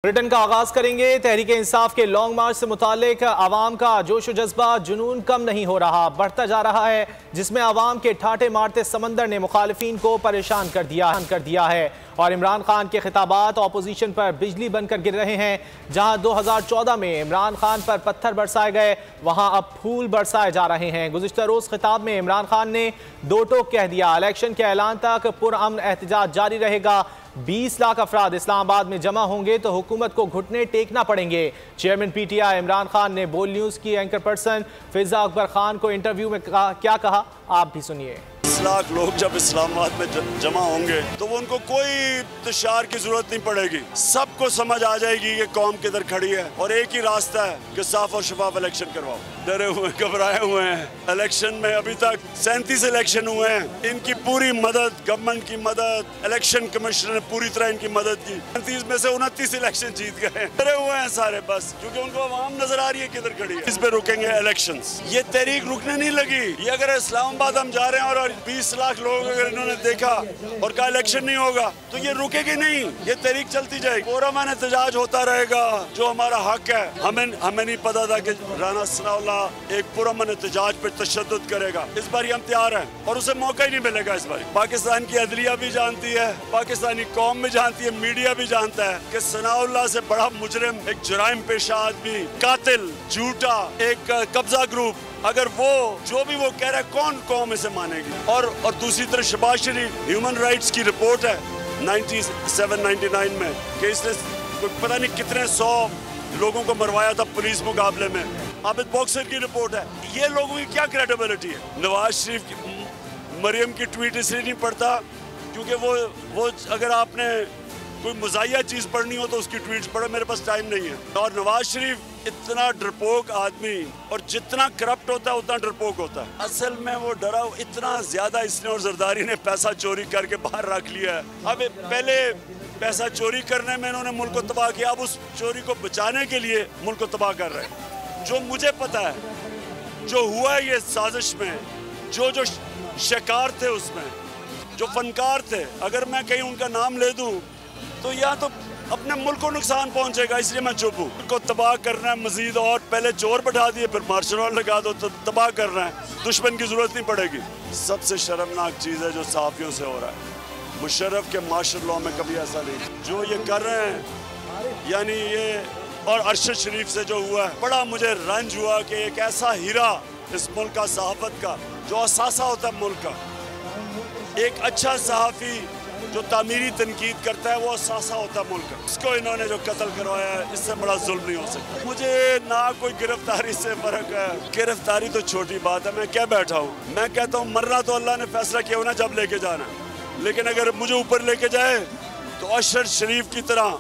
Britain का आगाज करेंगे। तहरीक इंसाफ के लॉन्ग मार्च से मुतालिक आवाम का जोश व जज्बा जुनून कम नहीं हो रहा, बढ़ता जा रहा है, जिसमें आवाम के ठाटे मारते समंदर ने मुखालिफिन को परेशान कर दिया है और इमरान खान के खिताबात अपोजिशन पर बिजली बनकर गिर रहे हैं। जहां 2014 में इमरान खान पर पत्थर बरसाए गए, वहां अब फूल बरसाए जा रहे हैं। गुज़िश्ता रोज खिताब में इमरान खान ने दो टोक कह दिया, इलेक्शन के ऐलान तक पुरअमन एहतजाज जारी रहेगा। 20 लाख अफराद इस्लामाबाद में जमा होंगे तो हुकूमत को घुटने टेकना पड़ेंगे। चेयरमैन PTI इमरान खान ने बोल न्यूज़ की एंकर पर्सन फिजा अकबर खान को इंटरव्यू में क्या कहा, आप भी सुनिए। 20 लाख लोग जब इस्लामाबाद में जमा होंगे तो वो उनको कोई तुषार की जरूरत नहीं पड़ेगी, सबको समझ आ जाएगी कि कौम किधर खड़ी है और एक ही रास्ता है कि साफ और शफाफ इलेक्शन करवाओ। डरे हुए घबराए हुए हैं। इलेक्शन में अभी तक 37 इलेक्शन हुए हैं, इनकी पूरी मदद, गवर्नमेंट की मदद, इलेक्शन कमिश्नर ने पूरी तरह इनकी मदद की। 37 में से 29 इलेक्शन जीत गए। डरे हुए हैं सारे, बस क्योंकि उनको आवाम नजर आ रही है किधर खड़ी है। इस पे रुकेंगे इलेक्शंस। ये तहरीक रुकने नहीं लगी। ये अगर इस्लामाबाद हम जा रहे हैं और 20 लाख लोग अगर इन्होंने देखा और कहा इलेक्शन नहीं होगा तो ये रुकेगी नहीं, ये तहरीक चलती जाएगी। पुरअमन एहतजाज होता रहेगा, जो हमारा हक है। हमें नहीं पता था कि राना सनाउल्लाह एक पुरअमन एहतजाज पे तशद्दुद करेगा। इस बार हम तैयार हैं और उसे मौका ही नहीं मिलेगा। इस बार पाकिस्तान की अदलिया भी जानती है, पाकिस्तानी कौम भी जानती है, मीडिया भी जानता है कि सनाउल्लाह से बड़ा मुजरिम, एक जुराइम पेशा आदमी, कातिल, झूठा, एक कब्जा ग्रुप, अगर वो जो भी वो कह रहा है, कौन कौम इसे मानेगी। और दूसरी तरफ शहबाज शरीफ, ह्यूमन राइट्स की रिपोर्ट है 97-99 में कि इसने पता नहीं कितने 100 लोगों को मरवाया था पुलिस मुकाबले में। आबिद बॉक्सर की रिपोर्ट है। ये लोगों की क्या क्रेडिबिलिटी है। नवाज शरीफ की मरियम की ट्वीट इसलिए नहीं पढ़ता क्योंकि वो अगर आपने कोई मज़ाहिया चीज़ पढ़नी हो तो उसकी ट्वीट्स पढ़ो, मेरे पास टाइम नहीं है। और नवाज शरीफ इतना डरपोक आदमी, और जितना करप्ट होता है उतना डरपोक होता है। असल में वो डरा इतना ज़्यादा इसने और जरदारी ने पैसा चोरी करके बाहर रख लिया है। अब पहले पैसा चोरी करने में इन्होंने मुल्क को तबाह किया, अब उस चोरी को बचाने के लिए मुल्क को तबाह कर रहे हैं। जो मुझे पता है जो हुआ है ये साजिश में, जो शिकार थे उसमें, जो फनकार थे, अगर मैं कहीं उनका नाम ले दूं तो या तो अपने मुल्क को नुकसान पहुंचेगा, इसलिए मैं चुप हूँ। को तबाह करना है मजीद, और पहले चोर बैठा दिए फिर मार्शल लॉ लगा दो तो तबाह करना है, दुश्मन की जरूरत नहीं पड़ेगी। सबसे शर्मनाक चीज़ है जो सहाफ़ियों से हो रहा है। मुशर्रफ के मार्शल लॉ में कभी ऐसा नहीं जो ये कर रहे हैं, यानी ये और अरशद शरीफ से जो हुआ है, बड़ा मुझे रंज हुआ कि एक ऐसा हीरा इस मुल्क का, सहाफत का, जो असासा होता है मुल्क का, एक अच्छा सहाफ़ी जो तामीरी तनकीद करता है वो असासा होता है मुल्क का, उसको इन्होंने जो कत्ल करवाया है, इससे बड़ा जुल्म नहीं हो सकता। मुझे ना कोई गिरफ्तारी से फर्क है, गिरफ्तारी तो छोटी बात है। मैं क्या बैठा हूँ, मैं कहता हूँ मरना तो अल्लाह ने फैसला किया होना जब लेके जाना, लेकिन अगर मुझे ऊपर लेके जाए तो अरशद शरीफ की तरह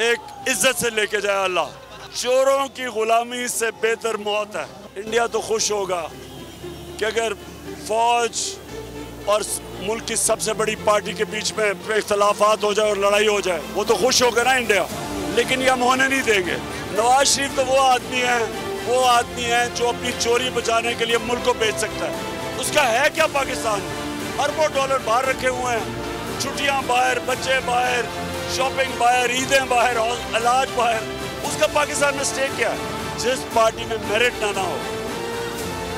एक इज्जत से लेके जाए अल्लाह। चोरों की गुलामी से बेहतर मौत है। इंडिया तो खुश होगा कि अगर फौज और मुल्क की सबसे बड़ी पार्टी के बीच में इख्तलाफात हो जाए और लड़ाई हो जाए, वो तो खुश होगा ना इंडिया, लेकिन ये हम होने नहीं देंगे। नवाज शरीफ तो वो आदमी है जो अपनी चोरी बचाने के लिए मुल्क को बेच सकता है। उसका है क्या पाकिस्तान में? अरबों डॉलर बाहर रखे हुए हैं, छुट्टियां बाहर, बच्चे बाहर, शॉपिंग बाहर, ईदें बाहर, इलाज बाहर, उसका पाकिस्तान में स्टेक क्या है? जिस पार्टी में मेरिट ना हो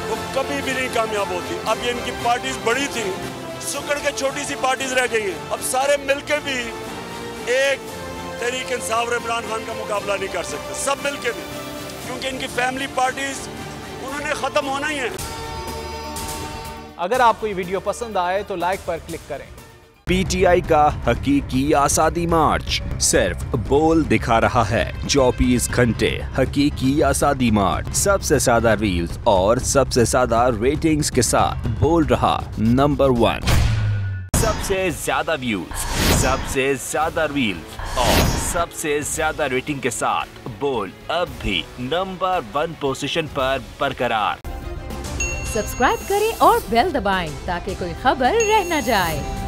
वो कभी भी नहीं कामयाब होती। अब ये इनकी पार्टीज बड़ी थी, सुकड़ के छोटी सी पार्टीज रह गई हैं। अब सारे मिलके भी एक तहरीक इंसाफ और इमरान खान का मुकाबला नहीं कर सकते, सब मिलके भी, क्योंकि इनकी फैमिली पार्टीज उन्होंने खत्म होना ही है। अगर आपको ये वीडियो पसंद आए तो लाइक पर क्लिक करें। PTI का हकीकी आज़ादी मार्च सिर्फ बोल दिखा रहा है। 24 घंटे हकीकी आज़ादी मार्च, सबसे ज्यादा रील्स और सबसे ज्यादा रेटिंग्स के साथ बोल रहा नंबर 1, सबसे ज्यादा व्यूज, सबसे ज्यादा रील्स और सबसे ज्यादा रेटिंग के साथ बोल अब भी नंबर 1 पोजीशन पर बरकरार। सब्सक्राइब करें और बेल दबाएं ताकि कोई खबर रह न जाए।